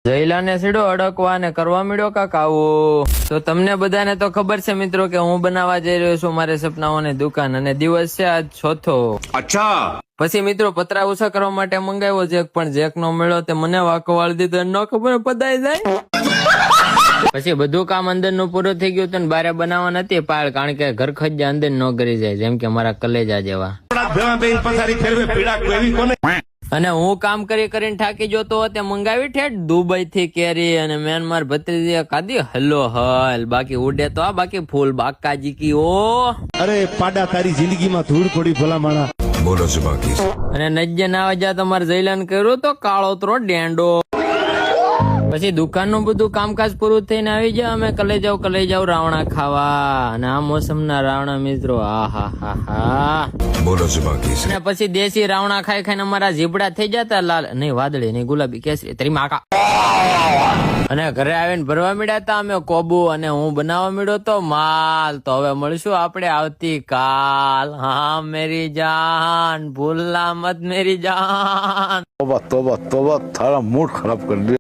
જયલાને સીડો અડકવા ને કરવા મળ્યો કાક આવો. તો તમને બધાને તો ખબર છે મિત્રો કે હું બનાવવા જઈ રહ્યો છું મારે સપનાઓની દુકાન, અને દિવસ છે આજ ચોથો. અચ્છા. પછી મિત્રો પતરા ઓછા કરવા માટે મંગાવ્યો જેક, પણ જેક નો મળ્યો તે મને વાંકો વાળી દીધો, ન ખબર પદાઈ જાય. પછી બધું કામ અંદર નું પૂરું થઈ ગયું હતું, બારે બનાવવા નથી પાડ, કારણ કે ઘર ખજા અંદર ન કરી જાય, જેમ કે મારા કલેજા જેવા. અને હું કામ કરી કરીને થાકી જતો, તે મંગાવી ઠેઠ દુબઈ થી કેરી, અને મ્યાનમાર ભત્રીજી કાદી હલો હલ, બાકી ઉડે તો આ બાકી ફૂલ બાકાજી કી ઓ. અરે પાડા તારી જિંદગીમાં ધૂળ પડી ભલા માણા. બોલો છે બાકી. અને નજ્જે ના આવજા તમારે જયલાન કર્યું તો કાળો તરો ડેંડો. પછી દુકાનનું બધું કામકાજ પૂરું થઈને આવી જાય, અમે કલે જાવ રાવણા ખાવા, અને આ મોસમના રાવણા મિત્રો આ હા હા હા. બોલો છે બાકી. અને પછી દેશી રાવણા ખાઈ ખાઈને અમારા જીબડા થઈ જતા લાલ, નહીં વાદળી નહીં ગુલાબી કેસરી તરી માકા. અને ઘરે આવીને ભરવા મળ્યા હતા અમે કોબુ, અને હું બનાવવા મળ્યો તો માલ. તો હવે મળશું આપણે આવતીકાલ. હા મેરી જાન ભૂલના મત મેરી જાન. તોબા તોબા તોબા, તારા મૂડ ખરાબ કરી દે.